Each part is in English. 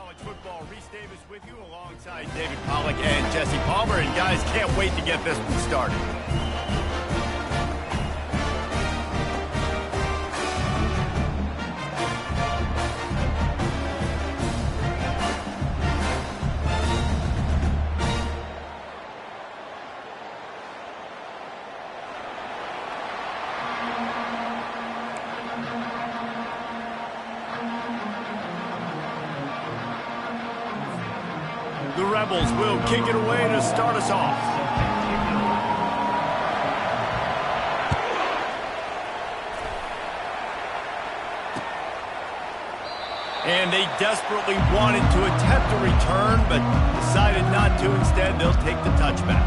College football, Reese Davis with you alongside David Pollack and Jesse Palmer. And guys, can't wait to get this one started. The Rebels will kick it away to start us off. And they desperately wanted to attempt a return, but decided not to. Instead, they'll take the touchback.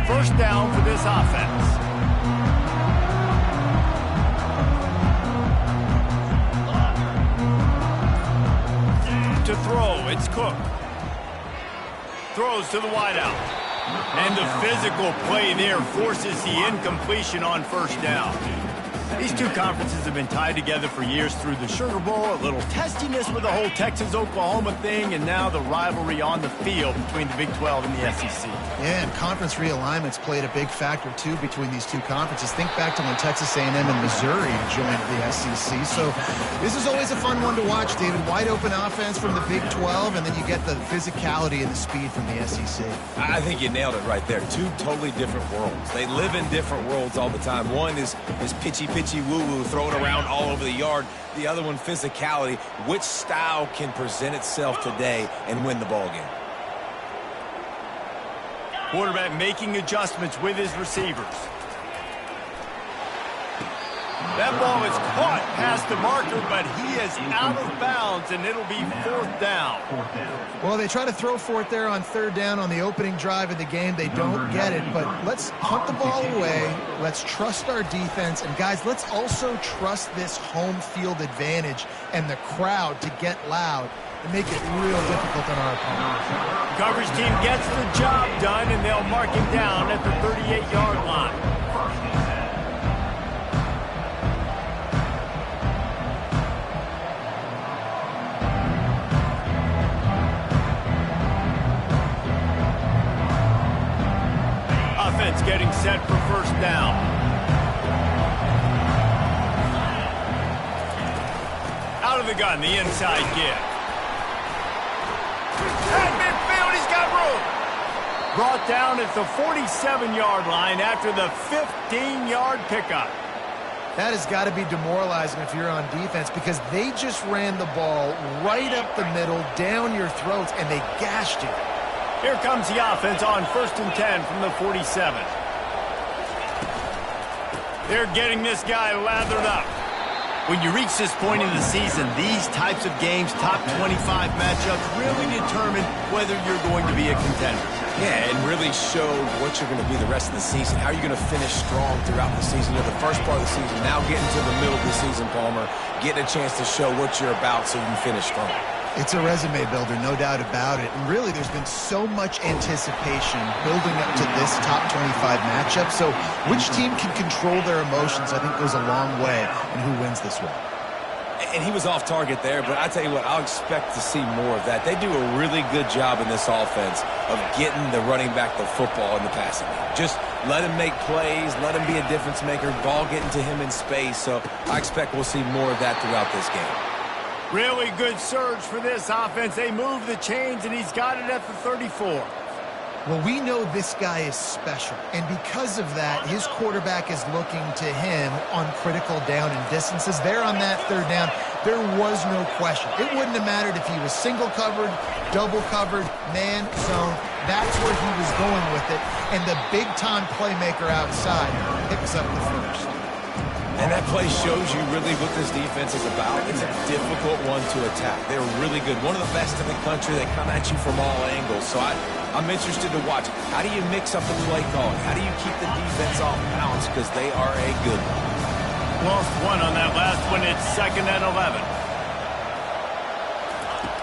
First down for this offense. To throw, it's Cook. Throws to the wideout. And the physical play there forces the incompletion on first down. These two conferences have been tied together for years through the Sugar Bowl, a little testiness with the whole Texas-Oklahoma thing, and now the rivalry on the field between the Big 12 and the SEC. Yeah, and conference realignments played a big factor, too, between these two conferences. Think back to when Texas A&M and Missouri joined the SEC. So this is always a fun one to watch, David. Wide open offense from the Big 12, and then you get the physicality and the speed from the SEC. I think you nailed it right there. Two totally different worlds. They live in different worlds all the time. One is pitchy woo-woo, throwing around all over the yard. The other one, physicality. Which style can present itself today and win the ball game? Quarterback making adjustments with his receivers. That ball is caught past the marker, but he is out of bounds, and it'll be fourth down. Well, they try to throw for it there on third down on the opening drive of the game. They don't get it, but let's punt the ball away. Let's trust our defense. And, guys, let's also trust this home field advantage and the crowd to get loud and make it real difficult on our opponent. Coverage team gets the job done, and they'll mark him down at the 38-yard line. Offense getting set for first down. Out of the gun, the inside give. At midfield, he's got room. Brought down at the 47-yard line after the 15-yard pickup. That has got to be demoralizing if you're on defense, because they just ran the ball right up the middle, down your throats, and they gashed you. Here comes the offense on 1st and 10 from the 47. They're getting this guy lathered up. When you reach this point in the season, these types of games, top 25 matchups, really determine whether you're going to be a contender. Yeah, and really show what you're going to be the rest of the season. How are you going to finish strong throughout the season? You know, the first part of the season, now getting to the middle of the season, Palmer, getting a chance to show what you're about so you can finish strong. It's a resume builder, no doubt about it. And really, there's been so much anticipation building up to this top 25 matchup. So which team can control their emotions, I think, goes a long way in who wins this one. And he was off target there, but I tell you what, I'll expect to see more of that. They do a really good job in this offense of getting the running back the football in the passing game. Just let him make plays, let him be a difference maker, ball getting to him in space. So I expect we'll see more of that throughout this game. Really good surge for this offense. They move the chains, and he's got it at the 34. Well, we know this guy is special, and because of that, his quarterback is looking to him on critical down and distances. There on that third down, there was no question. It wouldn't have mattered if he was single covered, double covered, man, zone. That's where he was going with it, and the big-time playmaker outside picks up the first. And that play shows you really what this defense is about. It's a difficult one to attack. They're really good. One of the best in the country. They come at you from all angles. So I'm interested to watch. How do you mix up the play calling? How do you keep the defense off balance? Because they are a good one. Lost one on that last one. It's 2nd and 11.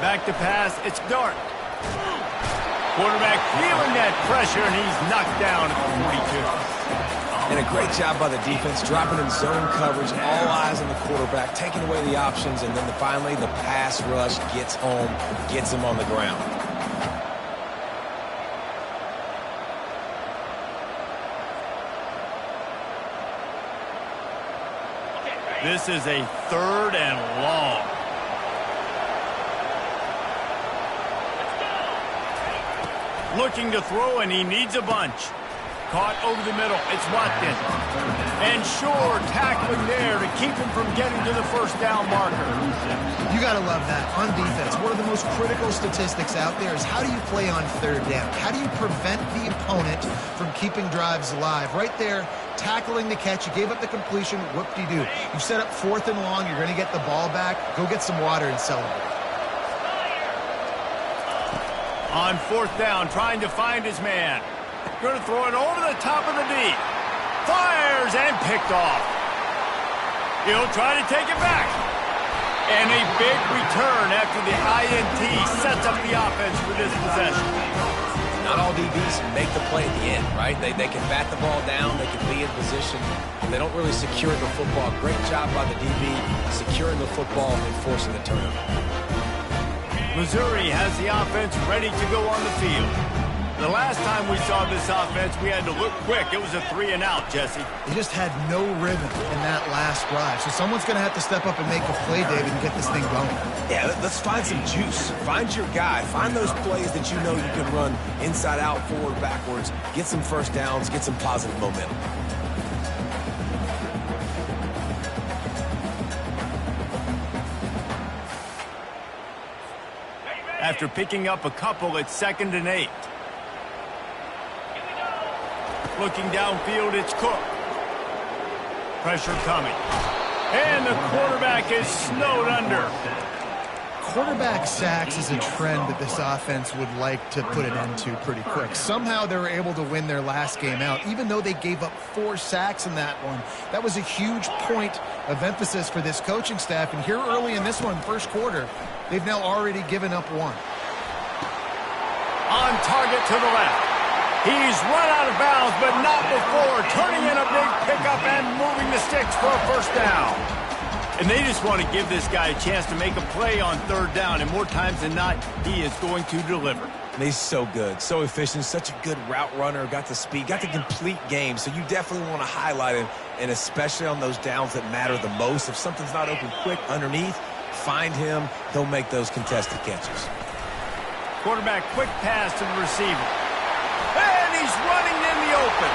Back to pass. It's Dart. Quarterback feeling that pressure, and he's knocked down at the 42. And a great job by the defense, dropping in zone coverage, all eyes on the quarterback, taking away the options, and then finally the pass rush gets home, gets him on the ground. This is a 3rd and long. Looking to throw, and he needs a bunch. Caught over the middle. It's Watkins. And sure, tackling there to keep him from getting to the first down marker. You got to love that on defense. One of the most critical statistics out there is how do you play on 3rd down? How do you prevent the opponent from keeping drives alive? Right there, tackling the catch. You gave up the completion. Whoop-de-doo. You set up 4th and long. You're going to get the ball back. Go get some water and celebrate. On 4th down, trying to find his man. Going to throw it over the top of the D. Fires and picked off. He'll try to take it back. And a big return after the INT sets up the offense for this possession. Not all DBs make the play at the end, right? They can bat the ball down, they can be in position, and they don't really secure the football. Great job by the DB securing the football and forcing the turnover. Missouri has the offense ready to go on the field. The last time we saw this offense, we had to look quick. It was a 3-and-out, Jesse. They just had no rhythm in that last drive. So someone's going to have to step up and make a play, David, and get this thing going. Yeah, let's find some juice. Find your guy. Find those plays that you know you can run inside out, forward, backwards. Get some first downs. Get some positive momentum. After picking up a couple, it's 2nd and 8. Looking downfield, it's Cook. Pressure coming. And the quarterback is snowed under. Quarterback sacks is a trend that this offense would like to put an end to pretty quick. Somehow they were able to win their last game out, even though they gave up 4 sacks in that one. That was a huge point of emphasis for this coaching staff. And here early in this one, 1st quarter, they've now already given up 1. On target to the left. He's run out of bounds, but not before turning in a big pickup and moving the sticks for a first down. And they just want to give this guy a chance to make a play on 3rd down, and more times than not, he is going to deliver. And he's so good, so efficient, such a good route runner, got the speed, got the complete game, so you definitely want to highlight him, and especially on those downs that matter the most. If something's not open quick underneath, find him, he'll make those contested catches. Quarterback quick pass to the receiver. And he's running in the open.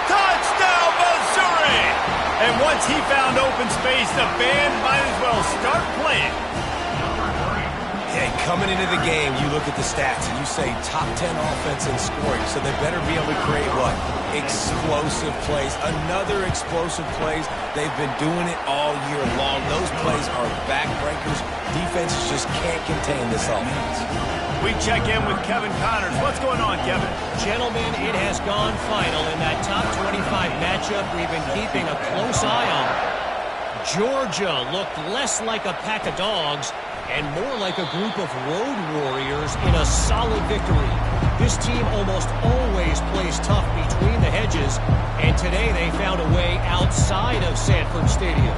Touchdown, Missouri! And once he found open space, the band might as well start playing. Hey, coming into the game, you look at the stats and you say top 10 offense in scoring, so they better be able to create what? Explosive plays. Another explosive plays. They've been doing it all year long. Those plays are backbreakers. Defenses just can't contain this offense. We check in with Kevin Connors. What's going on, Kevin? Gentlemen, it has gone final in that top 25 matchup we've been keeping a close eye on. Georgia looked less like a pack of dogs and more like a group of road warriors in a solid victory. This team almost always plays tough between the hedges, and today they found a way outside of Sanford Stadium.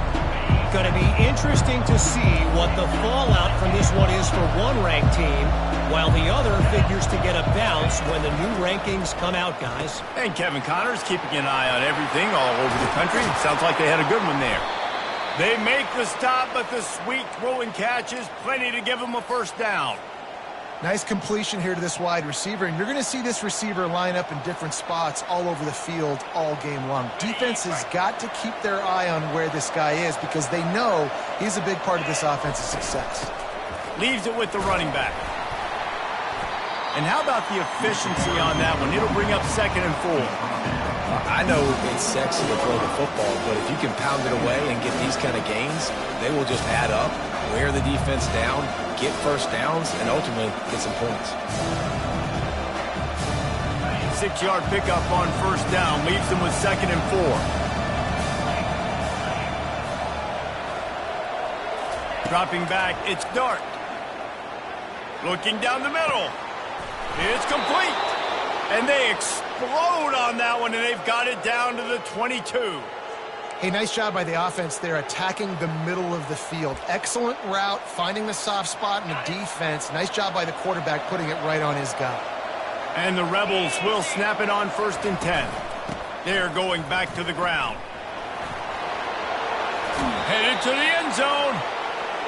Going to be interesting to see what the fallout from this one is for one ranked team, while the other figures to get a bounce when the new rankings come out, guys. And Kevin Connors keeping an eye on everything all over the country. Sounds like they had a good one there. They make the stop, but the sweet throwing catch is plenty to give them a first down. Nice completion here to this wide receiver, and you're going to see this receiver line up in different spots all over the field all game long. Defense has got to keep their eye on where this guy is because they know he's a big part of this offense's success. Leaves it with the running back. And how about the efficiency on that one? It'll bring up 2nd and 4. I know it's sexy to throw the football, but if you can pound it away and get these kind of gains, they will just add up, wear the defense down, get first downs, and ultimately get some points. 6-yard pickup on first down leaves them with 2nd and 4. Dropping back, it's Dart. Looking down the middle. It's complete. And they explode on that one, and they've got it down to the 22. Hey, nice job by the offense there attacking the middle of the field. Excellent route, finding the soft spot in the defense. Nice job by the quarterback putting it right on his guy. And the Rebels will snap it on 1st and 10. They're going back to the ground. Headed to the end zone.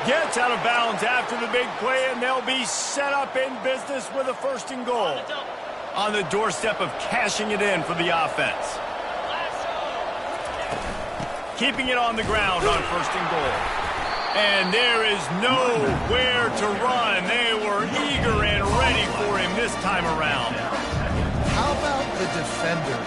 Gets out of bounds after the big play, and they'll be set up in business with a 1st and goal. On the doorstep of cashing it in for the offense. Keeping it on the ground on 1st and goal. And there is nowhere to run. They were eager and ready for him this time around. How about the defender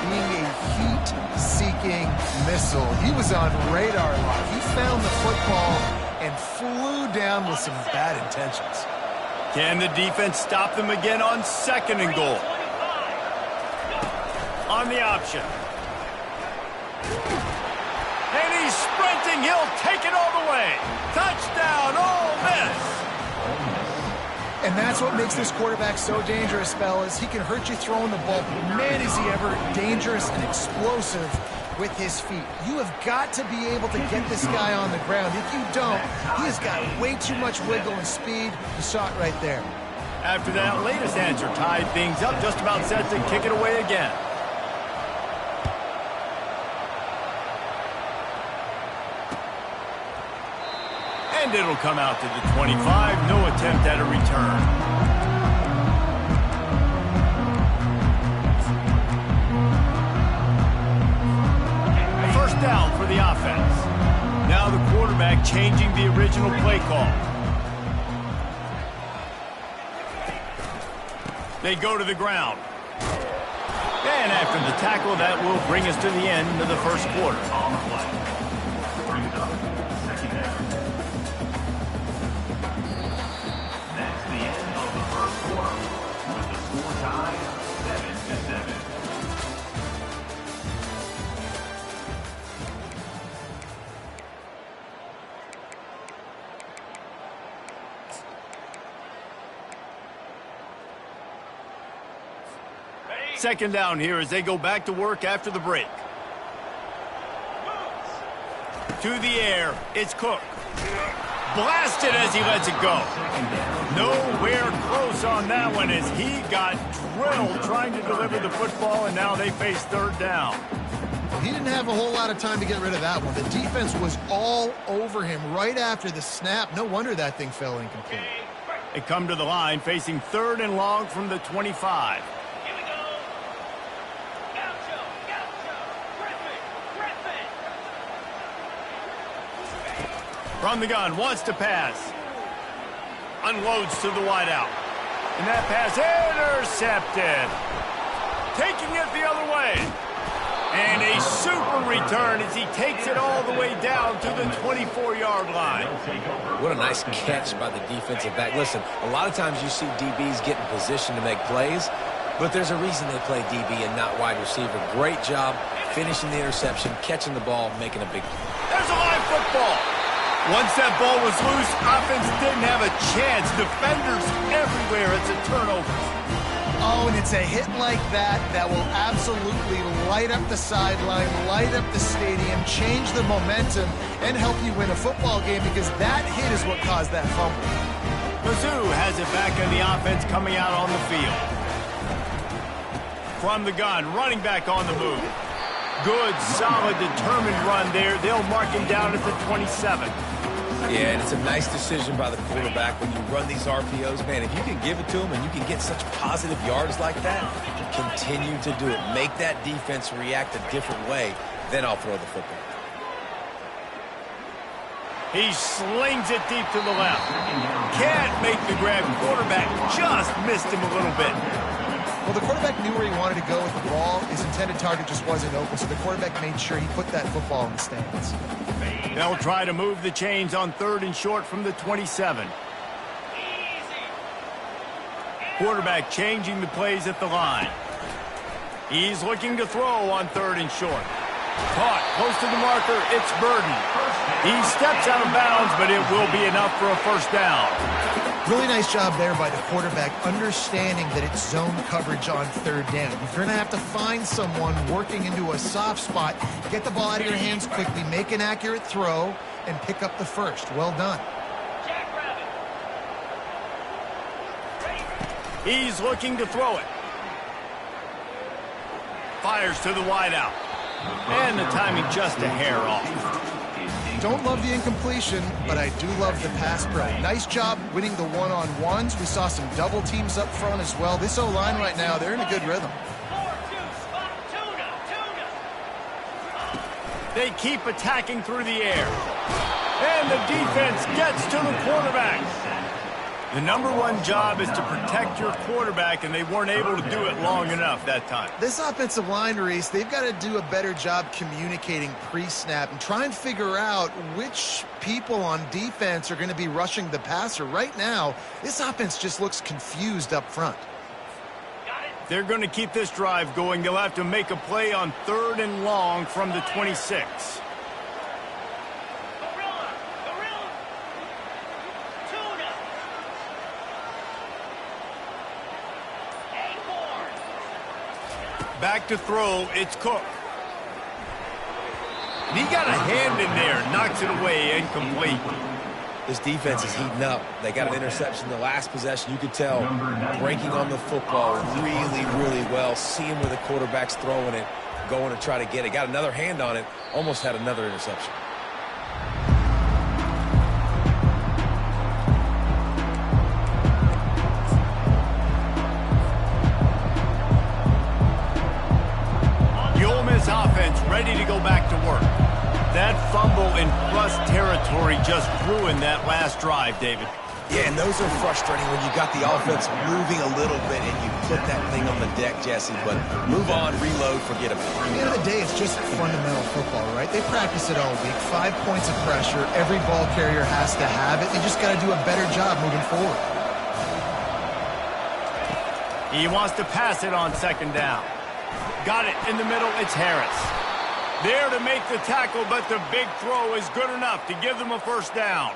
being a heat-seeking missile? He was on radar lock. He found the football and flew down with some bad intentions. Can the defense stop them again on 2nd and goal? On the option. And he's sprinting. He'll take it all the way. Touchdown, Ole Miss. And that's what makes this quarterback so dangerous, fellas. He can hurt you throwing the ball. Man, is he ever dangerous and explosive with his feet. You have got to be able to get this guy on the ground. If you don't, he has got way too much wiggle and speed. You saw it right there. After that latest answer tied things up, just about set to kick it away again. And it'll come out to the 25. No attempt at a return. A 1st down for the offense. Now the quarterback changing the original play call. They go to the ground. And after the tackle, that will bring us to the end of the 1st quarter. Second down here as they go back to work after the break. To the air, it's Cook. Blasted as he lets it go. Nowhere close on that one as he got drilled trying to deliver the football, and now they face 3rd down. He didn't have a whole lot of time to get rid of that one. The defense was all over him right after the snap. No wonder that thing fell incomplete. They come to the line facing 3rd and long from the 25. From the gun, wants to pass. Unloads to the wideout. And that pass intercepted. Taking it the other way. And a super return as he takes it all the way down to the 24-yard line. What a nice catch by the defensive back. Listen, a lot of times you see DBs get in position to make plays, but there's a reason they play DB and not wide receiver. Great job finishing the interception, catching the ball, making a big play. There's a live football. Once that ball was loose, offense didn't have a chance. Defenders everywhere. It's a turnover. Oh, and it's a hit like that that will absolutely light up the sideline, light up the stadium, change the momentum, and help you win a football game because that hit is what caused that fumble. Mizzou has it back on the offense coming out on the field. From the gun, running back on the move. Good, solid, determined run there. They'll mark him down at the 27. Yeah, and it's a nice decision by the quarterback when you run these RPOs. Man, if you can give it to him and you can get such positive yards like that, continue to do it. Make that defense react a different way, then I'll throw the football. He slings it deep to the left. Can't make the grab. Quarterback just missed him a little bit. Well, the quarterback knew where he wanted to go with the ball. His intended target just wasn't open, so the quarterback made sure he put that football in the stands. They'll try to move the chains on 3rd and short from the 27. Quarterback changing the plays at the line. He's looking to throw on 3rd and short. Caught close to the marker. It's Burden. He steps out of bounds, but it will be enough for a 1st down. Really nice job there by the quarterback, understanding that it's zone coverage on third down. You're going to have to find someone working into a soft spot, get the ball out of your hands quickly, make an accurate throw, and pick up the first. Well done. He's looking to throw it. Fires to the wideout. And the timing just a hair off. Don't love the incompletion, but I do love the pass pro. Nice job winning the one-on-ones. We saw some double teams up front as well. This O-line right now, they're in a good rhythm. They keep attacking through the air. And the defense gets to the quarterback. The number one job is to protect your quarterback, and they weren't able to do it long enough that time. This offensive line, Reese, they've got to do a better job communicating pre-snap and try and figure out which people on defense are going to be rushing the passer. Right now, this offense just looks confused up front. They're going to keep this drive going. They'll have to make a play on 3rd and long from the 26. Back to throw, it's Cook. And he got a hand in there, knocks it away, incomplete. This defense is heating up. They got an interception the last possession. You could tell breaking on the football really, really well, seeing where the quarterback's throwing it, going to try to get it. Got another hand on it, almost had another interception. Offense ready to go back to work. That fumble in plus territory just ruined that last drive, David. Yeah, and those are frustrating when you got the offense moving a little bit and you put that thing on the deck, Jesse. But move on, reload, forget about it. At the end of the day, it's just fundamental football, right? They practice it all week. 5 points of pressure. Every ball carrier has to have it. They just got to do a better job moving forward. He wants to pass it on 2nd down. Got it in the middle, it's Harris. There to make the tackle, but the big throw is good enough to give them a 1st down.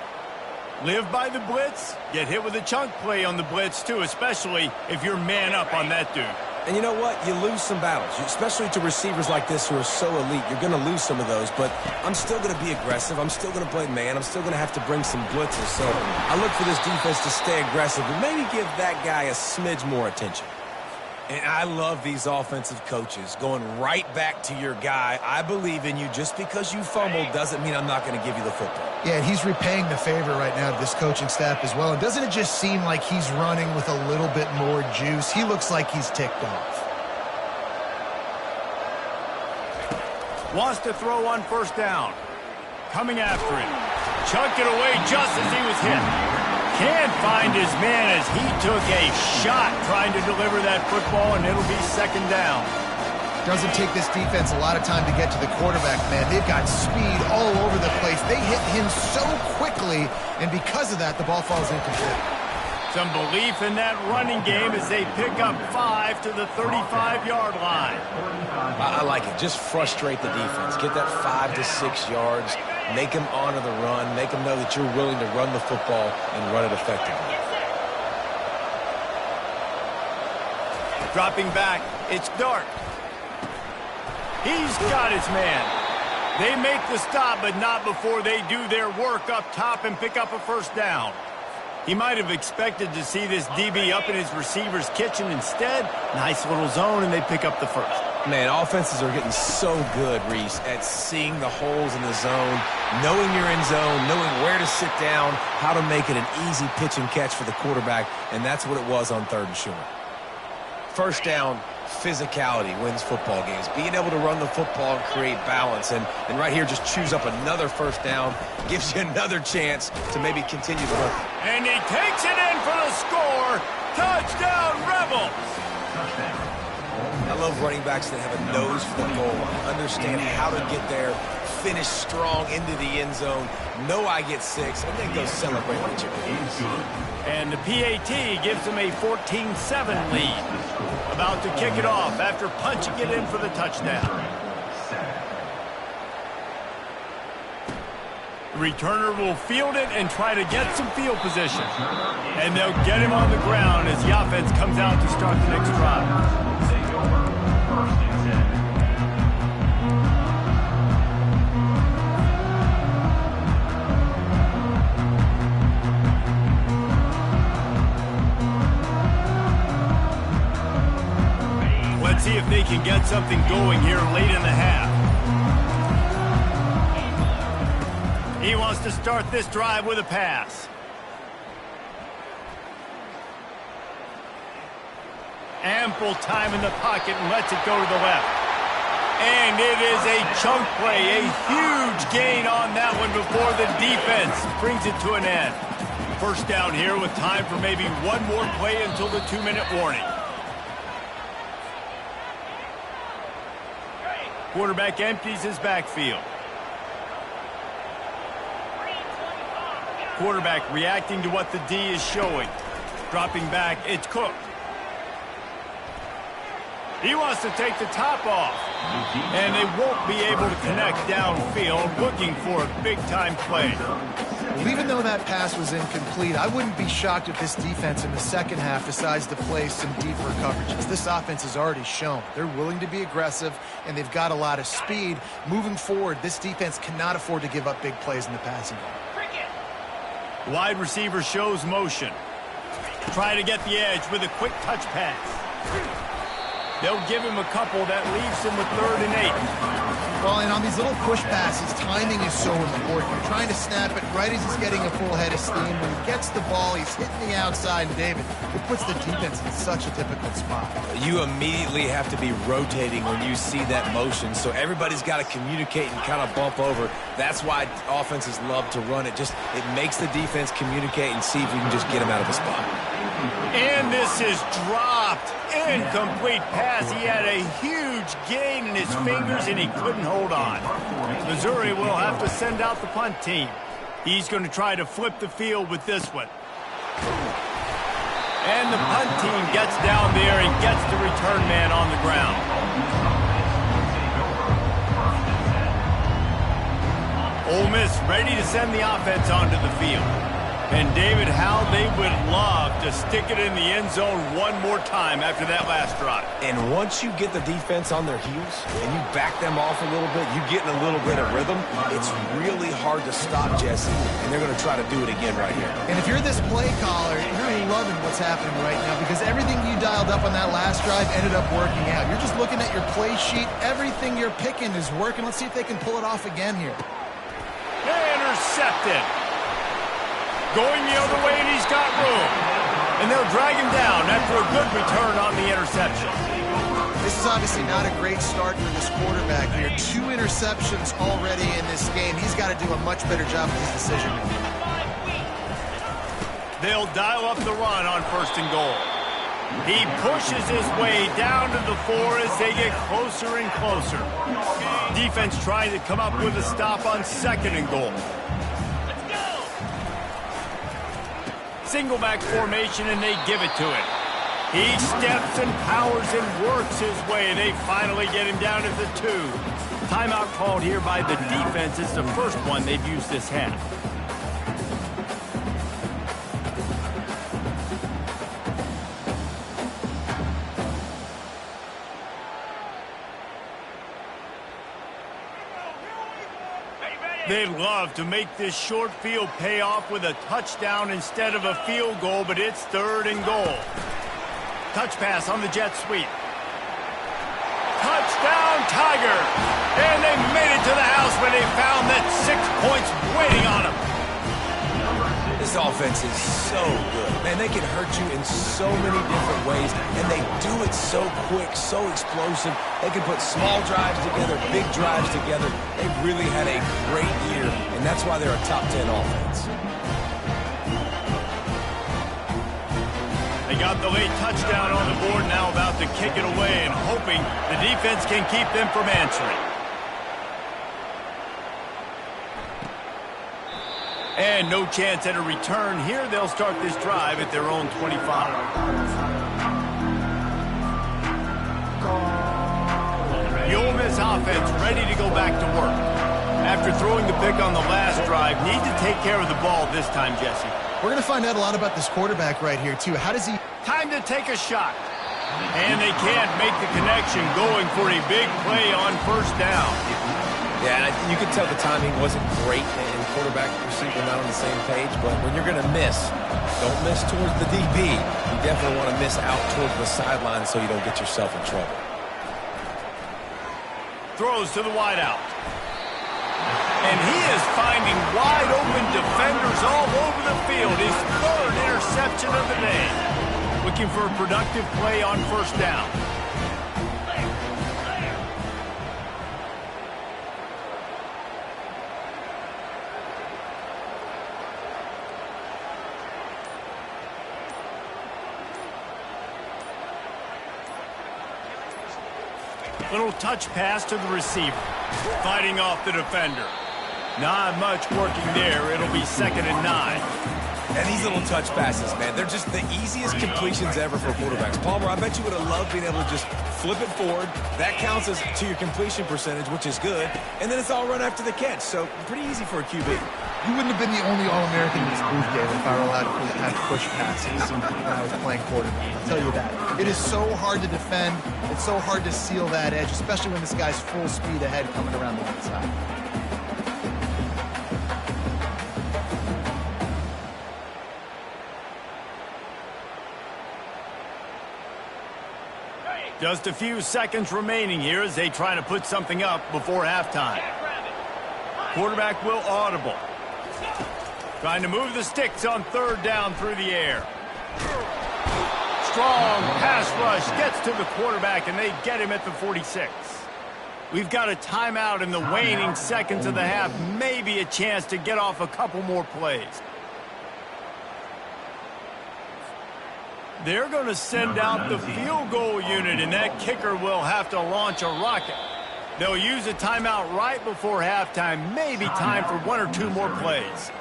Live by the blitz, get hit with a chunk play on the blitz too, especially if you're man up on that dude. And you know what? You lose some battles, especially to receivers like this who are so elite. You're going to lose some of those, but I'm still going to be aggressive. I'm still going to play man. I'm still going to have to bring some blitzes. So I look for this defense to stay aggressive and maybe give that guy a smidge more attention. And I love these offensive coaches going right back to your guy. I believe in you. Just because you fumbled doesn't mean I'm not going to give you the football. Yeah, he's repaying the favor right now to this coaching staff as well. And doesn't it just seem like he's running with a little bit more juice? He looks like he's ticked off. Wants to throw on 1st down. Coming after him. Chucked it away just as he was hit. Can't find his man as he took a shot trying to deliver that football, and it'll be 2nd down. Doesn't take this defense a lot of time to get to the quarterback, man. They've got speed all over the place. They hit him so quickly, and because of that, the ball falls incomplete. Some belief in that running game as they pick up 5 to the 35-yard line. I like it. Just frustrate the defense. Get that 5 to 6 yards. Make them honor the run. Make them know that you're willing to run the football and run it effectively. Dropping back, it's Dark. He's got his man. They make the stop, but not before they do their work up top and pick up a 1st down. He might have expected to see this DB up in his receiver's kitchen. Instead, nice little zone, and they pick up the 1st. Man, offenses are getting so good, Reese, at seeing the holes in the zone, knowing you're in zone, knowing where to sit down, how to make it an easy pitch and catch for the quarterback, and that's what it was on 3rd and short. 1st down, physicality wins football games. Being able to run the football and create balance, and right here just choose up another 1st down, gives you another chance to maybe continue the run. And he takes it in for the score. Touchdown, Rebels! I love running backs that have a nose for the goal line, understand how to get there, finish strong into the end zone, know I get 6, and then go celebrate with your teams. And the PAT gives them a 14-7 lead. About to kick it off after punching it in for the touchdown. Returner will field it and try to get some field position. And they'll get him on the ground as the offense comes out to start the next drive. Let's see if they can get something going here late in the half. He wants to start this drive with a pass. Ample time in the pocket and lets it go to the left. And it is a chunk play, a huge gain on that one before the defense brings it to an end. First down here with time for maybe one more play until the 2-minute warning. Quarterback empties his backfield. Quarterback reacting to what the D is showing. Dropping back, it's Cook. He wants to take the top off. And they won't be able to connect downfield, looking for a big-time play. Well, even though that pass was incomplete, I wouldn't be shocked if this defense in the second half decides to play some deeper coverages. This offense has already shown they're willing to be aggressive, and they've got a lot of speed. Moving forward, this defense cannot afford to give up big plays in the passing game. Wide receiver shows motion. Try to get the edge with a quick touch pass. They'll give him a couple that leaves him with 3rd and 8. Well, and on these little push passes, timing is so important. You're trying to snap it right as he's getting a full head of steam. When he gets the ball, he's hitting the outside, and David, it puts the defense in such a difficult spot. You immediately have to be rotating when you see that motion, so everybody's got to communicate and kind of bump over. That's why offenses love to run it. Just it makes the defense communicate and see if you can just get him out of a spot. And this is dropped. Incomplete pass. He had a huge gain in his fingers, and he couldn't hold on. Missouri will have to send out the punt team. He's going to try to flip the field with this one. And the punt team gets down there and gets the return man on the ground. Ole Miss ready to send the offense onto the field. And, David, how they would love to stick it in the end zone one more time after that last drive. And once you get the defense on their heels and you back them off a little bit, you get in a little bit of rhythm, it's really hard to stop Jesse, and they're going to try to do it again right here. And if you're this play caller, you're loving what's happening right now because everything you dialed up on that last drive ended up working out. You're just looking at your play sheet. Everything you're picking is working. Let's see if they can pull it off again here. Intercepted. Going the other way, and he's got room. And they'll drag him down after a good return on the interception. This is obviously not a great start for this quarterback here. 2 interceptions already in this game. He's got to do a much better job with his decision making. They'll dial up the run on 1st and goal. He pushes his way down to the 4 as they get closer and closer. Defense trying to come up with a stop on 2nd and goal. Single back formation, and they give it to him. He steps and powers and works his way. They finally get him down at the 2. Timeout called here by the defense. It's the first one they've used this half. They'd love to make this short field pay off with a touchdown instead of a field goal, but it's 3rd and goal. Touch pass on the jet sweep. Touchdown, Tiger! And they made it to the house where they found that 6 points waiting on them. This offense is so good. Man, they can hurt you in so many different ways, and they do it so quick, so explosive. They can put small drives together, big drives together. They've really had a great year, and that's why they're a top 10 offense. They got the late touchdown on the board, now about to kick it away and hoping the defense can keep them from answering. And no chance at a return here. They'll start this drive at their own 25. The Ole Miss offense ready to go back to work. After throwing the pick on the last drive, need to take care of the ball this time, Jesse. We're going to find out a lot about this quarterback right here, too. How does he... Time to take a shot. And they can't make the connection, going for a big play on first down. Yeah, and you could tell the timing wasn't great, and quarterback and receiver not on the same page, but when you're going to miss, don't miss towards the DB. You definitely want to miss out towards the sideline so you don't get yourself in trouble. Throws to the wideout. And he is finding wide-open defenders all over the field. His third interception of the day. Looking for a productive play on first down. Little touch pass to the receiver. Fighting off the defender. Not much working there. It'll be 2nd and 9. And these little touch passes, man, they're just the easiest completions ever for quarterbacks. Palmer, I bet you would have loved being able to just flip it forward. That counts as to your completion percentage, which is good. And then it's all run after the catch. So pretty easy for a QB. You wouldn't have been the only All-American in this booth game if I were allowed to have push passes when I was playing quarterback. I'll tell you that. It is so hard to defend. It's so hard to seal that edge, especially when this guy's full speed ahead coming around the outside. Just a few seconds remaining here as they try to put something up before halftime. Quarterback will audible. Trying to move the sticks on 3rd down through the air. Strong pass rush gets to the quarterback, and they get him at the 46. We've got a timeout in the waning seconds of the half. Maybe a chance to get off a couple more plays. They're going to send out the field goal unit, and that kicker will have to launch a rocket. They'll use a timeout right before halftime. Maybe time for 1 or 2 more plays.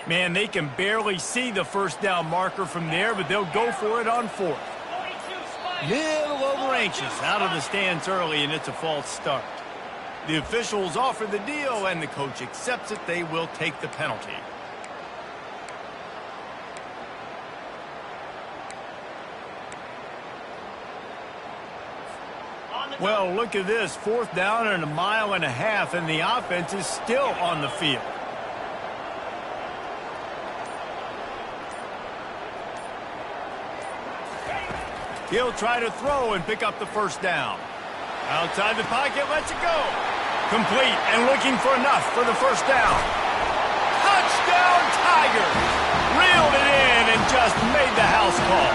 Man, they can barely see the first down marker from there, but they'll go for it on 4th. Little over anxious, out of the stands early, and it's a false start. The officials offer the deal, and the coach accepts it. They will take the penalty. Well, look at this. 4th down and 1.5 miles, and the offense is still on the field. He'll try to throw and pick up the first down. Outside the pocket, lets it go. Complete and looking for enough for the first down. Touchdown, Tigers! Reeled it in and just made the house call.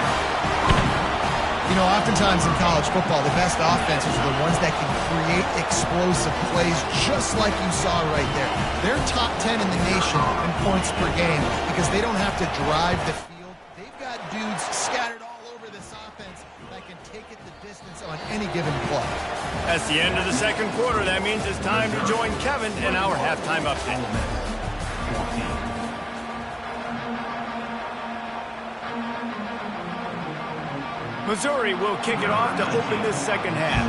You know, oftentimes in college football, the best offenses are the ones that can create explosive plays, just like you saw right there. They're top 10 in the nation in points per game because they don't have to drive the field. They've got dudes scattered all over this offense that can take it the distance on any given play. That's the end of the 2nd quarter. That means it's time to join Kevin in our halftime update. Missouri will kick it off to open this 2nd half.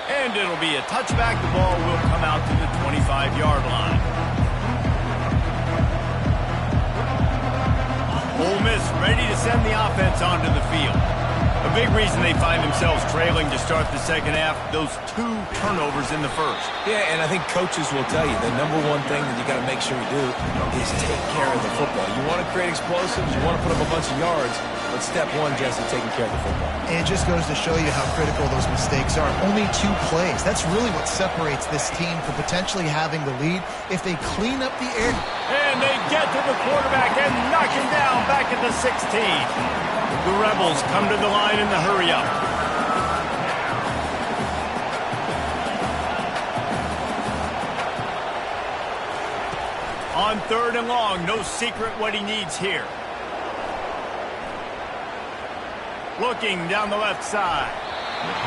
And it'll be a touchback. The ball will come out to the 25-yard line. Ole Miss ready to send the offense onto the field. A big reason they find themselves trailing to start the 2nd half, those 2 turnovers in the first. Yeah, and I think coaches will tell you the #1 thing that you got to make sure you do is take care of the football. You want to create explosives, you want to put up a bunch of yards, but step 1, Jesse, taking care of the football. And it just goes to show you how critical those mistakes are. Only 2 plays. That's really what separates this team from potentially having the lead. If they clean up the air. And they get to the quarterback and knock him down back at the 16. The Rebels come to the line in the hurry-up. On 3rd and long, no secret what he needs here. Looking down the left side.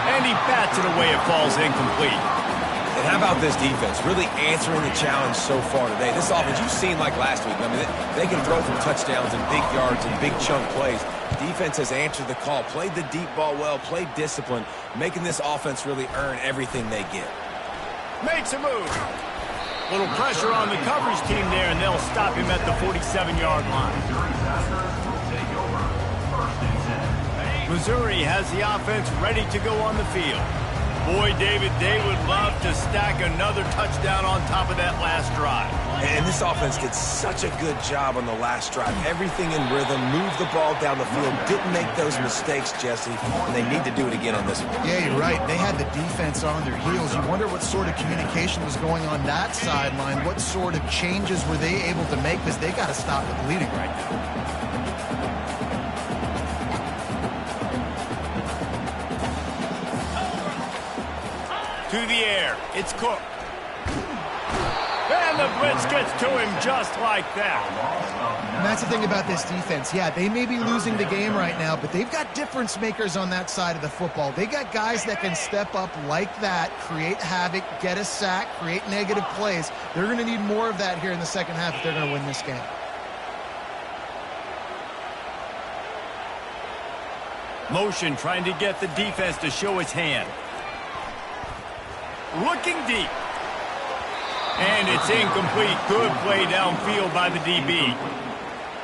And he bats it away. It falls incomplete. And how about this defense? Really answering the challenge so far today. This offense, you've seen like last week. I mean, they can throw for touchdowns and big yards and big chunk plays. Defense has answered the call, played the deep ball well, played discipline, making this offense really earn everything they get. Makes a move. Little pressure on the coverage team there, and they'll stop him at the 47-yard line. Missouri has the offense ready to go on the field. Boy, David, they would love to stack another touchdown on top of that last drive. And this offense did such a good job on the last drive. Everything in rhythm, moved the ball down the field, didn't make those mistakes, Jesse, and they need to do it again on this one. Yeah, you're right. They had the defense on their heels. You wonder what sort of communication was going on that sideline. What sort of changes were they able to make, because they got to stop the bleeding right now. To the air. It's Cook. And the blitz gets to him just like that. And that's the thing about this defense. Yeah, they may be losing the game right now, but they've got difference makers on that side of the football. They got guys that can step up like that, create havoc, get a sack, create negative plays. They're going to need more of that here in the second half if they're going to win this game. Motion trying to get the defense to show its hand. Looking deep. And it's incomplete. Good play downfield by the DB.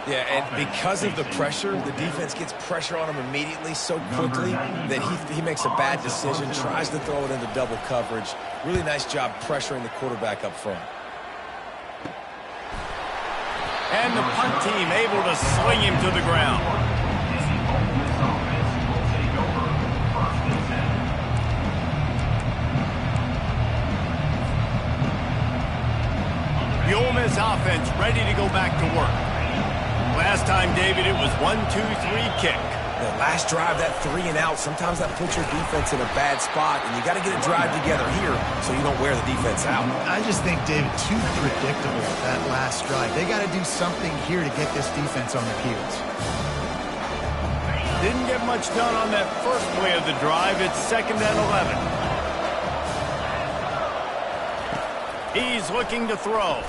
Yeah, and because of the pressure, the defense gets pressure on him immediately so quickly that he makes a bad decision, tries to throw it into double coverage. Really nice job pressuring the quarterback up front. And the punt team able to sling him to the ground. The Ole Miss offense ready to go back to work. Last time, David, it was 1-2-3 kick. The last drive, that 3 and out, sometimes that puts your defense in a bad spot, and you got to get a drive together here so you don't wear the defense out. I just think, David, too predictable that last drive. They got to do something here to get this defense on their heels. Didn't get much done on that first play of the drive. It's 2nd and 11. He's looking to throw.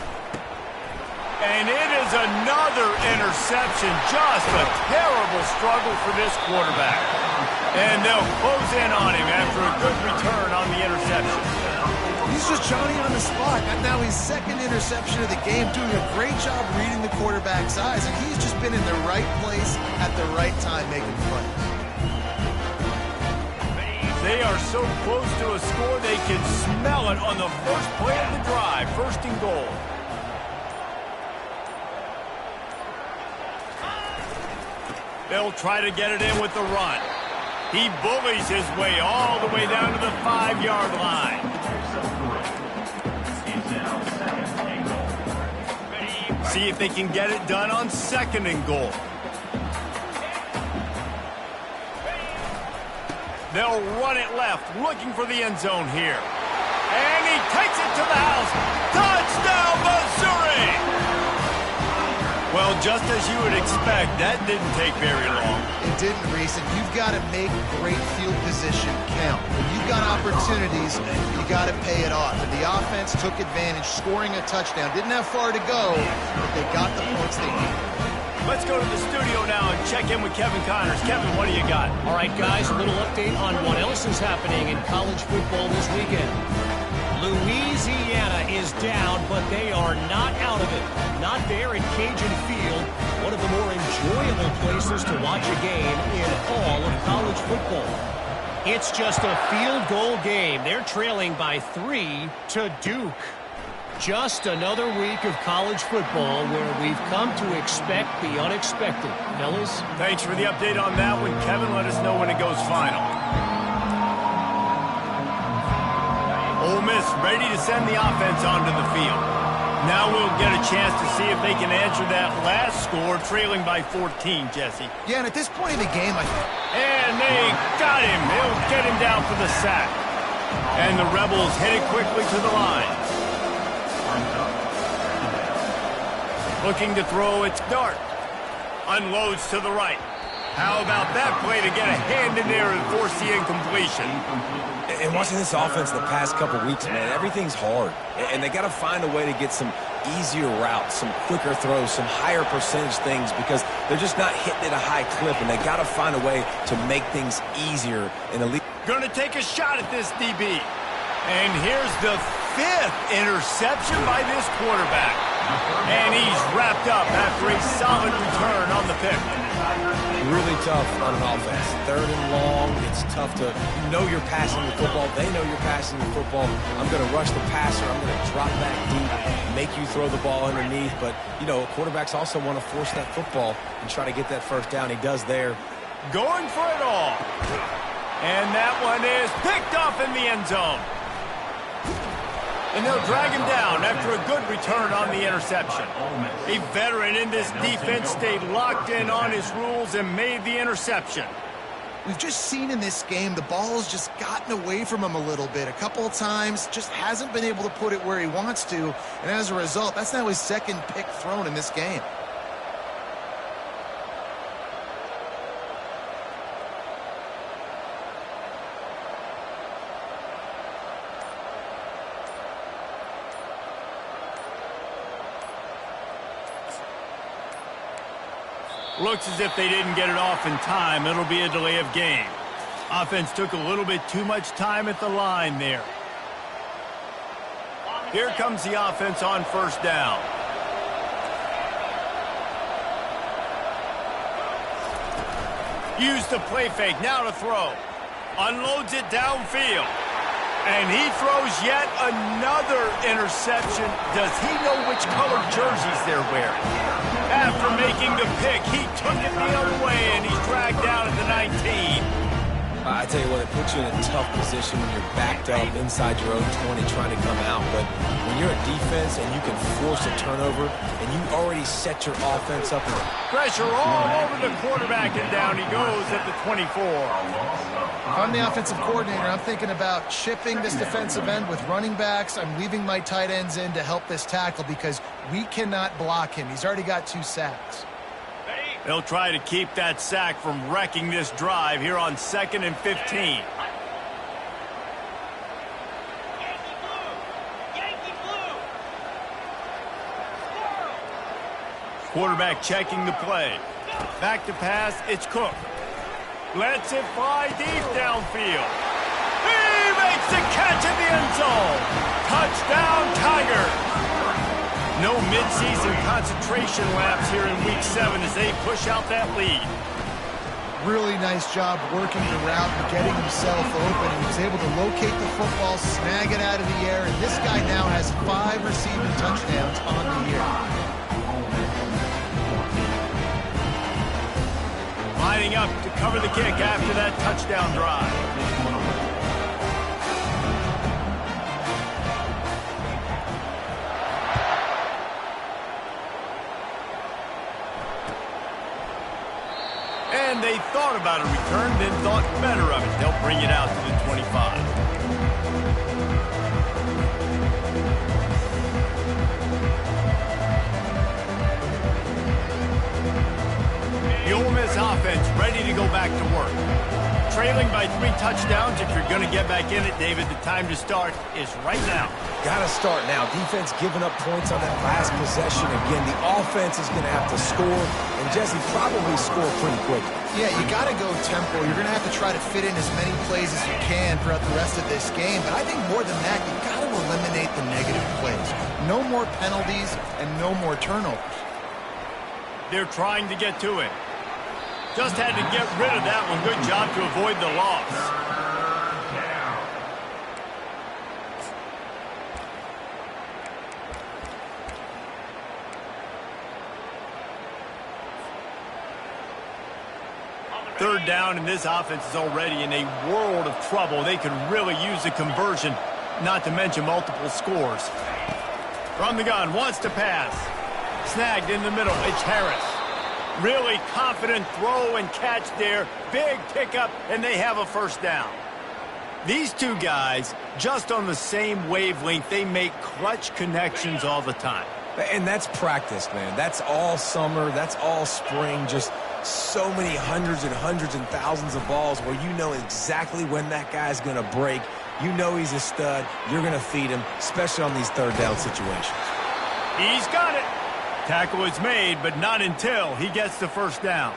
And it is another interception. Just a terrible struggle for this quarterback. And they'll close in on him after a good return on the interception. He's just Johnny on the spot. And now his 2nd interception of the game, doing a great job reading the quarterback's eyes. And he's just been in the right place at the right time making plays. They are so close to a score, they can smell it on the first play of the drive. 1st and goal. They'll try to get it in with the run. He bullies his way all the way down to the 5-yard line. See if they can get it done on 2nd and goal. They'll run it left, looking for the end zone here. And he takes it to the house. Touchdown, Missouri! Well, just as you would expect, that didn't take very long. It didn't, Reese, and you've got to make great field position count. When you've got opportunities, you got to pay it off. And the offense took advantage, scoring a touchdown. Didn't have far to go, but they got the points they needed. Let's go to the studio now and check in with Kevin Connors. Kevin, what do you got? All right, guys, a little update on what else is happening in college football this weekend. Louisiana is down, but they are not out of it. Not there at Cajun Field, one of the more enjoyable places to watch a game in all of college football. It's just a field goal game. They're trailing by 3 to Duke. Just another week of college football where we've come to expect the unexpected. Fellas? Thanks for the update on that one, Kevin. Let us know when it goes final. Ole Miss ready to send the offense onto the field. Now we'll get a chance to see if they can answer that last score, trailing by 14, Jesse. Yeah, and at this point in the game, And they got him. They'll get him down for the sack. And the Rebels hit it quickly to the line. Looking to throw its dart. Unloads to the right. How about that play to get a hand in there and force the incompletion? And watching this offense the past couple weeks, man, everything's hard. And they got to find a way to get some easier routes, some quicker throws, some higher percentage things because they're just not hitting at a high clip, and they got to find a way to make things easier in the league. Gonna take a shot at this DB. And here's the 5th interception by this quarterback. And he's wrapped up after a solid return on the pick. Really tough on an offense. 3rd and long, it's tough to know you're passing the football. They know you're passing the football. I'm going to rush the passer. I'm going to drop back deep, make you throw the ball underneath. But, you know, quarterbacks also want to force that football and try to get that first down. He does there. Going for it all. And that one is picked off in the end zone. And they'll drag him down after a good return on the interception. A veteran in this defense stayed locked in on his rules and made the interception. We've just seen in this game the ball has just gotten away from him a little bit. A couple of times, just hasn't been able to put it where he wants to. And as a result, that's now his 2nd pick thrown in this game. Looks as if they didn't get it off in time. It'll be a delay of game. Offense took a little bit too much time at the line there. Here comes the offense on first down. Use the play fake. Now to throw. Unloads it downfield. And he throws yet another interception. Does he know which colored jerseys they're wearing? After making the pick, he took it the other way, and he's dragged down at the 19. I tell you what, it puts you in a tough position when you're backed up inside your own 20 trying to come out. But when you're a defense and you can force a turnover and you already set your offense up. Pressure all over the quarterback, and down he goes at the 24. If I'm the offensive coordinator, I'm thinking about shipping this defensive end with running backs. I'm leaving my tight ends in to help this tackle because we cannot block him. He's already got 2 sacks. They'll try to keep that sack from wrecking this drive here on 2nd and 15. Quarterback checking the play. Back to pass, it's Cook. Lets it fly deep downfield. He makes the catch in the end zone. Touchdown, Tigers. No midseason concentration laps here in Week 7 as they push out that lead. Really nice job working the route and getting himself open. He was able to locate the football, snag it out of the air, and this guy now has 5 receiving touchdowns on the year. Lining up to cover the kick after that touchdown drive. And they thought about a return, then thought better of it. They'll bring it out to the 25. The Ole Miss offense ready to go back to work. Trailing by 3 touchdowns. If you're going to get back in it, David, the time to start is right now. Got to start now. Defense giving up points on that last possession. Again, the offense is going to have to score, and Jesse probably score pretty quick. Yeah, you got to go tempo. You're going to have to try to fit in as many plays as you can throughout the rest of this game. But I think more than that, you got to eliminate the negative plays. No more penalties and no more turnovers. They're trying to get to it. Just had to get rid of that one. Good job to avoid the loss. Third down, and this offense is already in a world of trouble. They could really use a conversion, not to mention multiple scores. From the gun, wants to pass. Snagged in the middle, it's Harris. Really confident throw and catch there. Big pickup, and they have a first down. These two guys, just on the same wavelength, they make clutch connections all the time. And that's practice, man. That's all summer. That's all spring. Just so many hundreds and hundreds and thousands of balls where you know exactly when that guy's going to break. You know he's a stud. You're going to feed him, especially on these third down situations. He's got it. Tackle is made, but not until he gets the first down.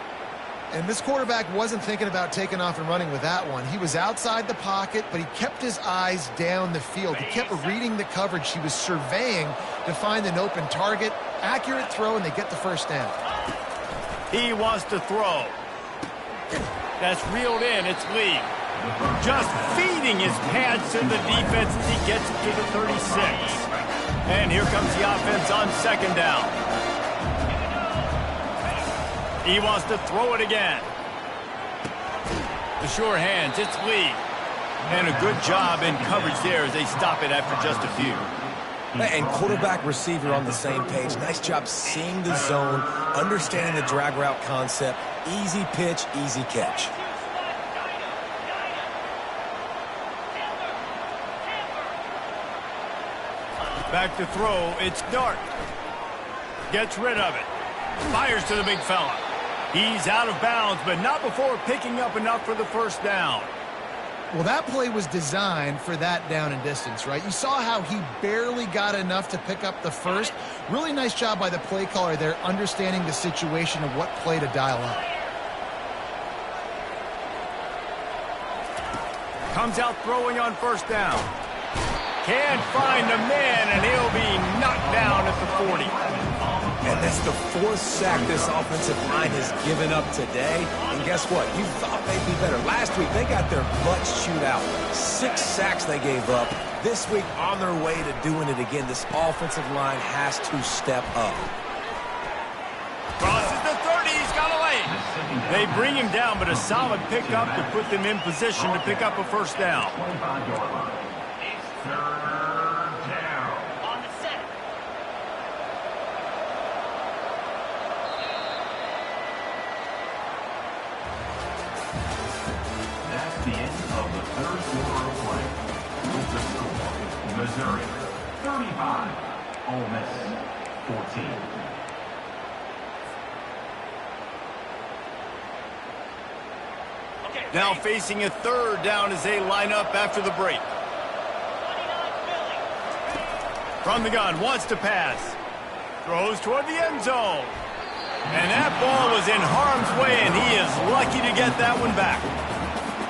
And this quarterback wasn't thinking about taking off and running with that one. He was outside the pocket, but he kept his eyes down the field. He kept reading the coverage. He was surveying to find an open target. Accurate throw, and they get the first down. He wants to throw. That's reeled in. It's Lee. Just feeding his pads to the defense as he gets it to the 36. And here comes the offense on second down. He wants to throw it again. The sure hands, it's Lee. And a good job in coverage there as they stop it after just a few. And quarterback receiver on the same page. Nice job seeing the zone, understanding the drag route concept. Easy pitch, easy catch. Back to throw, it's Dart. Gets rid of it. Fires to the big fella. He's out of bounds, but not before picking up enough for the first down. Well, that play was designed for that down and distance, right? You saw how he barely got enough to pick up the first. Really nice job by the play caller there, understanding the situation of what play to dial up. Comes out throwing on first down. Can't find a man, and he'll be knocked down at the 40. And that's the fourth sack this offensive line has given up today. And guess what? You thought they'd be better. Last week, they got their butts chewed out. 6 sacks they gave up. This week, on their way to doing it again, this offensive line has to step up. Crosses the 30. He's got a lane. They bring him down, but a solid pickup to put them in position to pick up a first down. Missouri, 35, Ole Miss, 14. Now facing a third down as they line up after the break. From the gun, wants to pass. Throws toward the end zone. And that ball was in harm's way, and he is lucky to get that one back.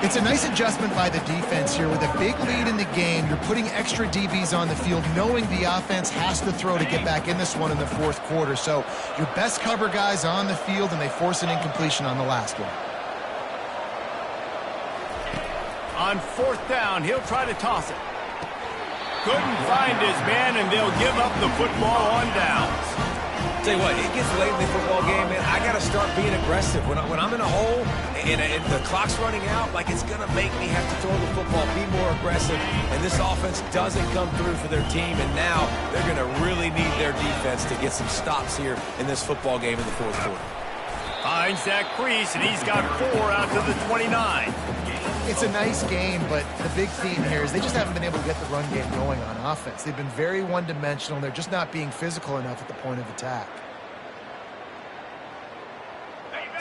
It's a nice adjustment by the defense here. With a big lead in the game, you're putting extra DBs on the field, knowing the offense has to throw to get back in this one in the fourth quarter. So your best cover guys on the field, and they force an incompletion on the last one. On fourth down, he'll try to toss it. Couldn't find his man, and they'll give up the football on downs. Tell you what, it gets late in the football game, man. I got to start being aggressive. When I'm in a hole and the clock's running out, like, it's going to make me have to throw the football, be more aggressive. And this offense doesn't come through for their team, and now they're going to really need their defense to get some stops here in this football game in the fourth quarter. Finds that crease, and he's got 4 out to the 29. It's a nice game, but the big theme here is they just haven't been able to get the run game going on offense. They've been very one-dimensional. They're just not being physical enough at the point of attack.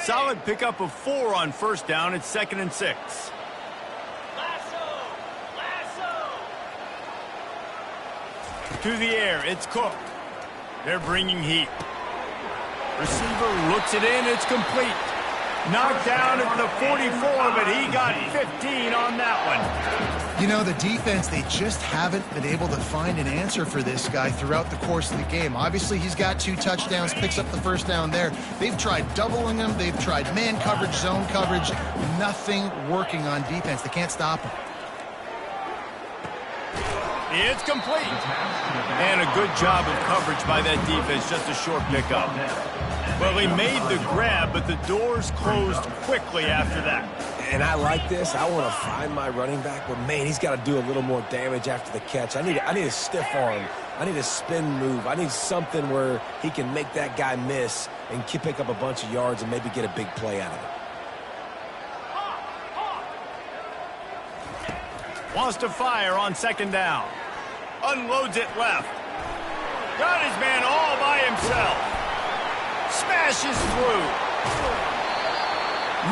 Solid pickup of 4 on first down. It's 2nd and 6. To the air, it's Cook. They're bringing heat. Receiver looks it in. It's complete. Knocked down at the 44, but he got 15 on that one. You know, the defense, they just haven't been able to find an answer for this guy throughout the course of the game. Obviously, he's got 2 touchdowns, picks up the first down there. They've tried doubling him. They've tried man coverage, zone coverage. Nothing working on defense. They can't stop him. It's complete. And a good job of coverage by that defense. Just a short pickup. Well, he made the grab, but the doors closed quickly after that. And I like this. I want to find my running back, but, man, he's got to do a little more damage after the catch. I need a stiff arm. I need a spin move. I need something where he can make that guy miss and pick up a bunch of yards and maybe get a big play out of it. Wants to fire on second down. Unloads it left. Got his man all by himself. Smashes through.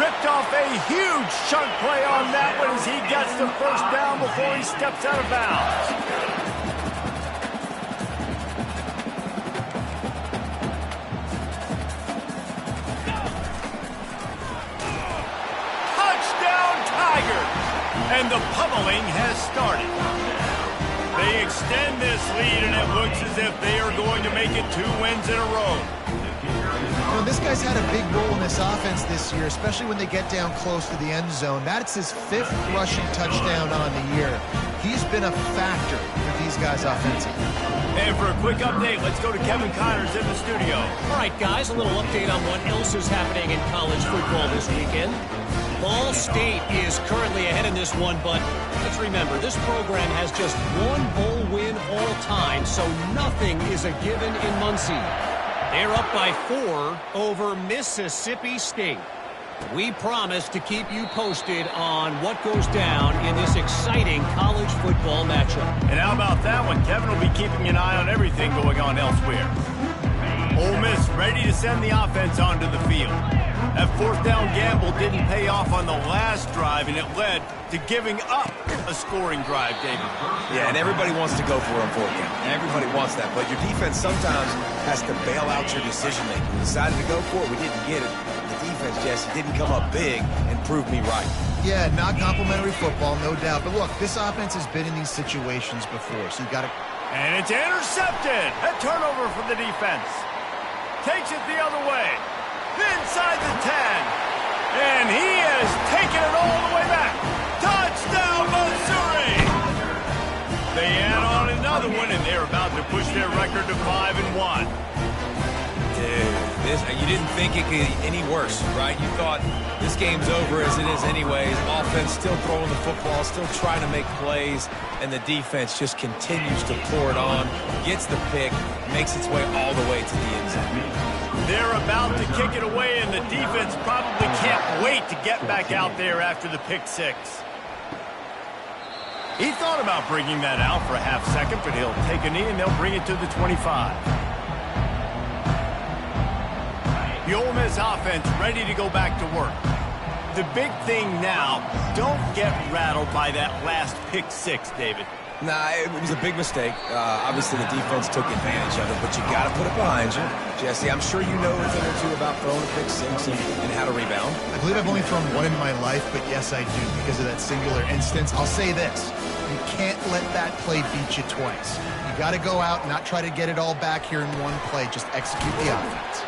Ripped off a huge chunk play on that one as he gets the first down before he steps out of bounds. Touchdown Tigers! And the pummeling has started. They extend this lead, and it looks as if they are going to make it 2 wins in a row. You know, this guy's had a big role in this offense this year, especially when they get down close to the end zone. That's his 5th rushing touchdown on the year. He's been a factor for these guys offensively. And for a quick update, let's go to Kevin Connors in the studio. All right, guys, a little update on what else is happening in college football this weekend. Ball State is currently ahead in this one, but let's remember, this program has just 1 bowl win all time, so nothing is a given in Muncie. They're up by 4 over Mississippi State. We promise to keep you posted on what goes down in this exciting college football matchup. And how about that one? Kevin will be keeping an eye on everything going on elsewhere. Ole Miss ready to send the offense onto the field. That 4th down gamble didn't pay off on the last drive, and it led to giving up a scoring drive, David. Yeah, and everybody wants to go for it on 4th down. Everybody wants that, but your defense sometimes has to bail out your decision-making. We decided to go for it. We didn't get it. The defense, Jesse, didn't come up big and prove me right. Yeah, not complimentary football, no doubt. But look, this offense has been in these situations before, so you got to... And it's intercepted. A turnover for the defense. Takes it the other way. Inside the 10. And he has taken it all the way back. Touchdown, Missouri! They add on another one, and they're about to push their record to 5-1. Dude, you didn't think it could get any worse, right? You thought this game's over as it is anyways. Offense still throwing the football, still trying to make plays, and the defense just continues to pour it on, gets the pick, makes its way all the way to the end zone. They're about to kick it away, and the defense probably can't wait to get back out there after the pick 6. He thought about bringing that out for a half second, but he'll take a knee, and they'll bring it to the 25. The Ole Miss offense ready to go back to work. The big thing now, don't get rattled by that last pick 6, David. Nah, it was a big mistake. Obviously, the defense took advantage of it, but you got to put it behind you. Jesse, I'm sure you know a thing or two about throwing a pick 6 and how to rebound. I believe I've only thrown 1 in my life, but yes, I do because of that singular instance. I'll say this. You can't let that play beat you twice. You got to go out and not try to get it all back here in one play. Just execute the offense.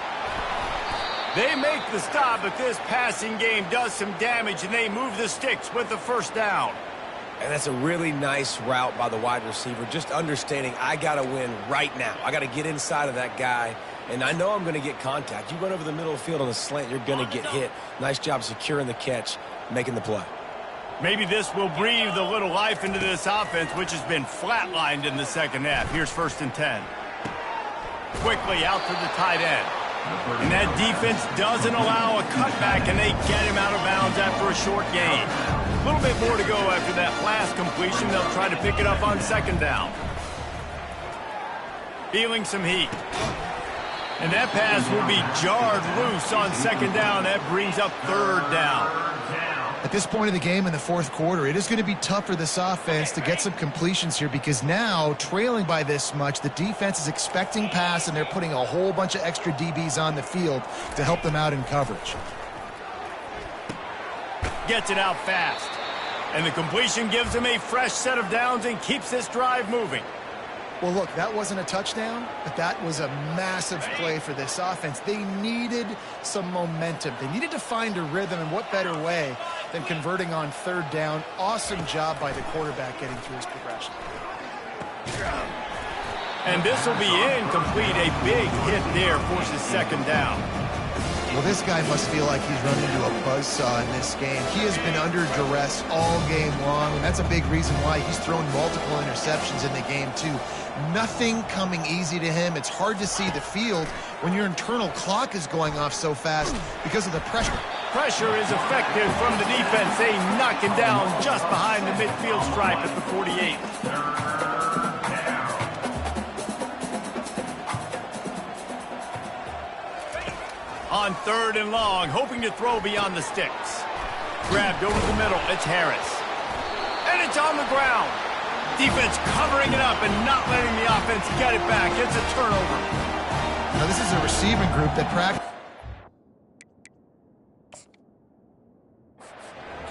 They make the stop, but this passing game does some damage, and they move the sticks with the first down. And that's a really nice route by the wide receiver, just understanding I got to win right now. I got to get inside of that guy, and I know I'm going to get contact. You run over the middle of the field on a slant, you're going to get hit. Nice job securing the catch, making the play. Maybe this will breathe a little life into this offense, which has been flatlined in the second half. Here's 1st and 10. Quickly out to the tight end. And that defense doesn't allow a cutback, and they get him out of bounds after a short gain. A little bit more to go after that last completion. They'll try to pick it up on 2nd down. Feeling some heat. And that pass will be jarred loose on 2nd down. That brings up 3rd down. At this point of the game in the 4th quarter, it is going to be tough for this offense to get some completions here because now, trailing by this much, the defense is expecting pass, and they're putting a whole bunch of extra DBs on the field to help them out in coverage. Gets it out fast. And the completion gives him a fresh set of downs and keeps this drive moving. Well, look, that wasn't a touchdown, but that was a massive play for this offense. They needed some momentum. They needed to find a rhythm, and what better way than converting on 3rd down. Awesome job by the quarterback getting through his progression. And this will be incomplete. A big hit there forces 2nd down. Well, this guy must feel like he's run into a buzzsaw in this game. He has been under duress all game long, and that's a big reason why he's thrown multiple interceptions in the game, too. Nothing coming easy to him. It's hard to see the field when your internal clock is going off so fast because of the pressure. Pressure is effective from the defense. They knock him down just behind the midfield stripe at the 48. On 3rd and long, hoping to throw beyond the sticks. Grabbed over the middle. It's Harris. And it's on the ground. Defense covering it up and not letting the offense get it back. It's a turnover. Now, this is a receiving group that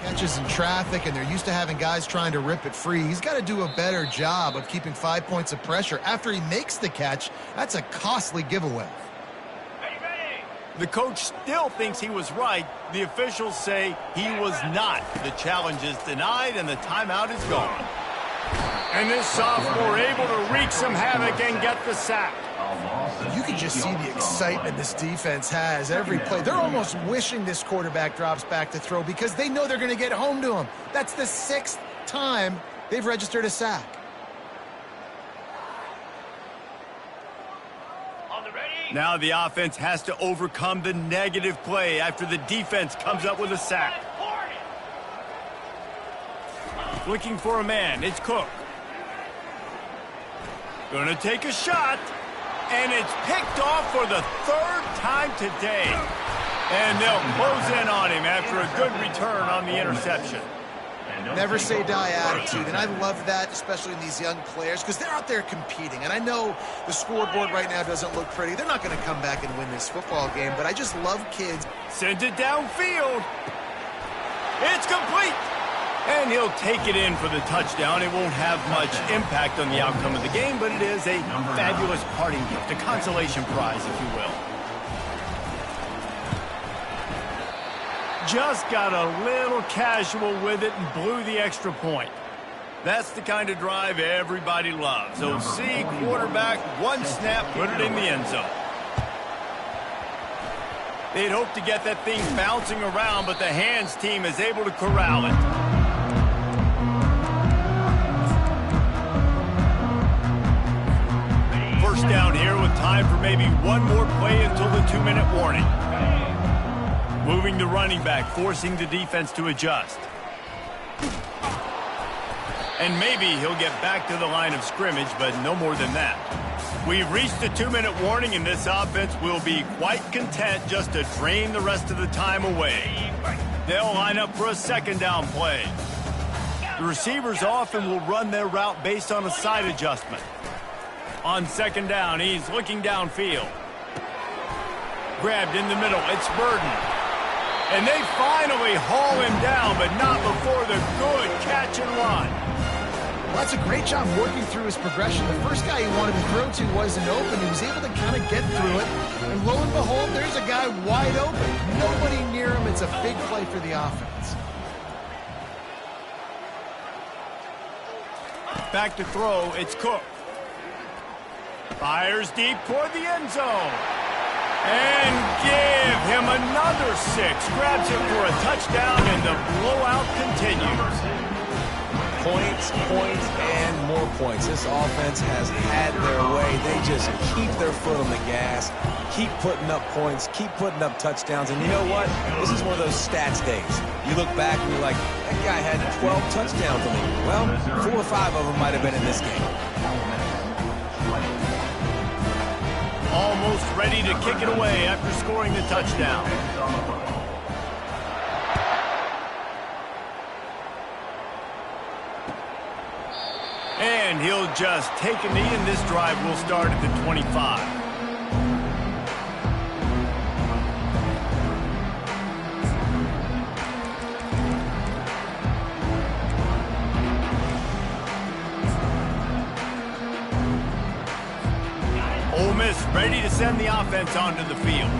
catches in traffic, and they're used to having guys trying to rip it free. He's got to do a better job of keeping 5 points of pressure. After he makes the catch, that's a costly giveaway. The coach still thinks he was right. The officials say he was not. The challenge is denied, and the timeout is gone. And this sophomore able to wreak some havoc and get the sack. You can just see the excitement this defense has every play. They're almost wishing this quarterback drops back to throw because they know they're going to get home to him. That's the 6th time they've registered a sack. Now the offense has to overcome the negative play after the defense comes up with a sack. Looking for a man, it's Cook. Gonna take a shot, and it's picked off for the 3rd time today. And they'll close in on him after a good return on the interception. Never say die attitude, and I love that, especially in these young players, because they're out there competing. And I know the scoreboard right now doesn't look pretty. They're not going to come back and win this football game, but I just love kids. Sends it downfield. It's complete. And he'll take it in for the touchdown. It won't have much impact on the outcome of the game, but it is a fabulous parting gift, a consolation prize, if you will. Just got a little casual with it and blew the extra point. That's the kind of drive everybody loves. OC, quarterback, one snap, put it in the end zone. They'd hoped to get that thing bouncing around, but the hands team is able to corral it. First down here with time for maybe one more play until the 2-minute warning. Moving the running back, forcing the defense to adjust. And maybe he'll get back to the line of scrimmage, but no more than that. We've reached the 2-minute warning, and this offense will be quite content just to drain the rest of the time away. They'll line up for a 2nd down play. The receivers often will run their route based on a side adjustment. On 2nd down, he's looking downfield. Grabbed in the middle, it's Burden. And they finally haul him down, but not before the good catch and run. Well, that's a great job working through his progression. The first guy he wanted to throw to wasn't open. He was able to kind of get through it. And lo and behold, there's a guy wide open. Nobody near him. It's a big play for the offense. Back to throw, it's Cook. Fires deep toward the end zone. And give him another 6. Grabs him for a touchdown, and the blowout continues. Points, and more points. This offense has had their way. They just keep their foot on the gas, keep putting up points, keep putting up touchdowns. And you know what? This is one of those stats days. You look back and you're like, that guy had 12 touchdowns on him. Well, 4 or 5 of them might have been in this game. Almost ready to kick it away after scoring the touchdown. And he'll just take a knee, and this drive will start at the 25. Ole Miss ready to send the offense onto the field.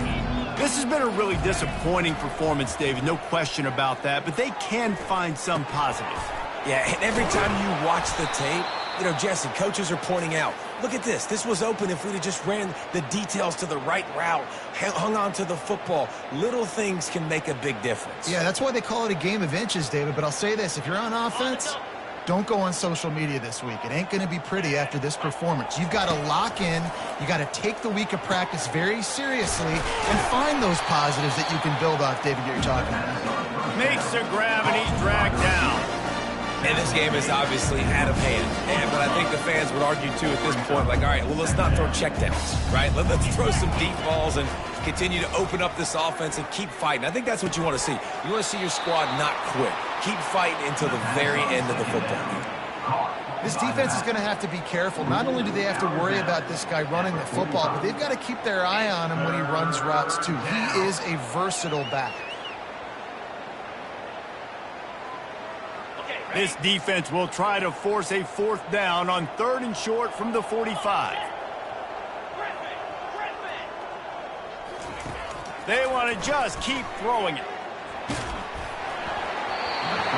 This has been a really disappointing performance, David, no question about that, but they can find some positives. Yeah, and every time you watch the tape, you know, Jesse, coaches are pointing out, look at this. This was open if we'd have just ran the details to the right route, hung on to the football. Little things can make a big difference. Yeah, that's why they call it a game of inches, David. But I'll say this, if you're on offense, don't go on social media this week. It ain't going to be pretty after this performance. You've got to lock in. You got to take the week of practice very seriously and find those positives that you can build off, David, you're talking about. Makes a grab, and he's dragged down. And this game is obviously out of hand. But I think the fans would argue, too, at this point, like, all right, well, let's not throw checkdowns, right? Let's throw some deep balls and continue to open up this offense and keep fighting. I think that's what you want to see. You want to see your squad not quit. Keep fighting until the very end of the football game. This defense is going to have to be careful. Not only do they have to worry about this guy running the football, but they've got to keep their eye on him when he runs routes, too. He is a versatile back. This defense will try to force a 4th down on 3rd and short from the 45. They want to just keep throwing it.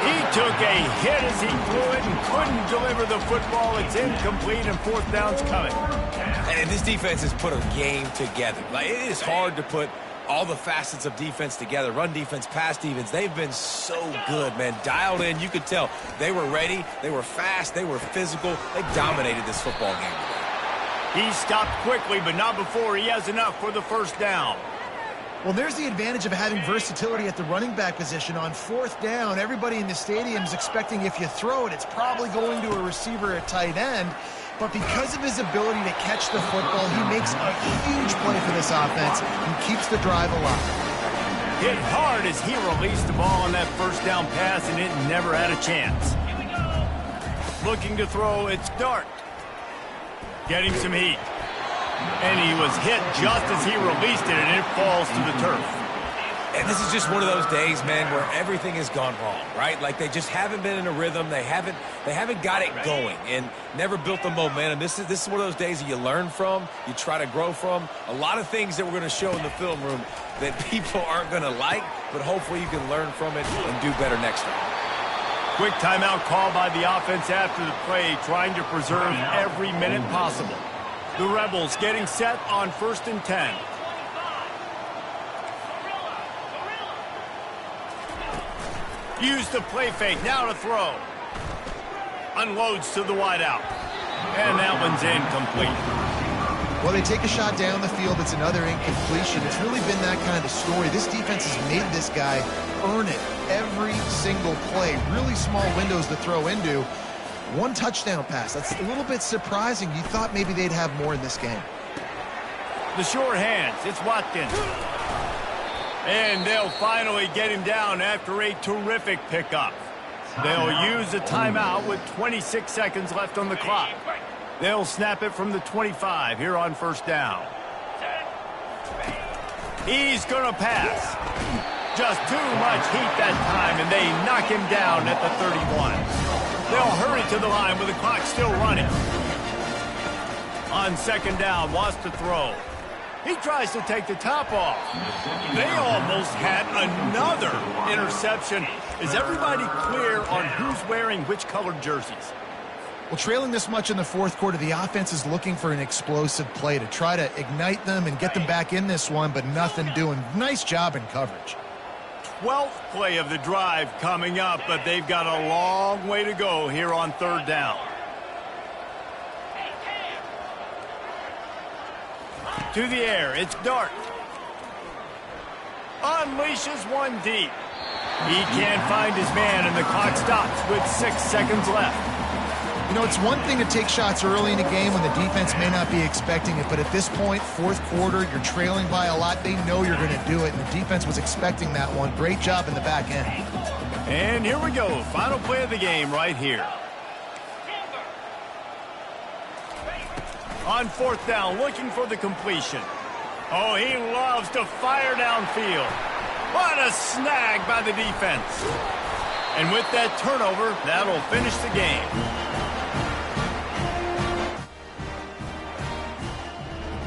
He took a hit as he threw it and couldn't deliver the football. It's incomplete and 4th down's coming. And this defense has put a game together. Like, it is hard to put all the facets of defense together. Run defense, pass defense. They've been so good, man. Dialed in. You could tell they were ready. They were fast. They were physical. They dominated this football game today. He stopped quickly, but not before he has enough for the 1st down. Well, there's the advantage of having versatility at the running back position. On 4th down, everybody in the stadium is expecting if you throw it, it's probably going to a receiver at tight end. But because of his ability to catch the football, he makes a huge play for this offense and keeps the drive alive. Hit hard as he released the ball on that 1st down pass, and it never had a chance. Looking to throw, it's Dart. Getting some heat. And he was hit just as he released it, and it falls to the turf. And this is just one of those days, man, where everything has gone wrong, right? Like, they just haven't been in a rhythm. They haven't got it going and never built the momentum. This is one of those days that you learn from, you try to grow from. A lot of things that we're going to show in the film room that people aren't going to like, but hopefully you can learn from it and do better next time. Quick timeout call by the offense after the play, trying to preserve every minute possible. The Rebels getting set on 1st and 10. Use the play fake, now to throw. Unloads to the wideout. And that one's incomplete. Well, they take a shot down the field. It's another incompletion. It's really been that kind of story. This defense has made this guy earn it every single play. Really small windows to throw into. 1 touchdown pass. That's a little bit surprising. You thought maybe they'd have more in this game. The short hands, it's Watkins. And they'll finally get him down after a terrific pickup. They'll use a timeout with 26 seconds left on the clock. They'll snap it from the 25 here on 1st down. He's going to pass. Just too much heat that time, and they knock him down at the 31. They'll hurry to the line with the clock still running. On 2nd down, wants to throw. He tries to take the top off. They almost had another interception. Is everybody clear on who's wearing which colored jerseys? Well, trailing this much in the 4th quarter, the offense is looking for an explosive play to try to ignite them and get them back in this one, but nothing doing. Nice job in coverage. 12th play of the drive coming up, but they've got a long way to go here on 3rd down. To the air, it's Dart. Unleashes one deep. He can't find his man, and the clock stops with 6 seconds left. You know, it's one thing to take shots early in a game when the defense may not be expecting it, but at this point, 4th quarter, you're trailing by a lot. They know you're going to do it, and the defense was expecting that one. Great job in the back end. And here we go. Final play of the game right here. On 4th down, looking for the completion. Oh, he loves to fire downfield. What a snag by the defense. And with that turnover, that'll finish the game.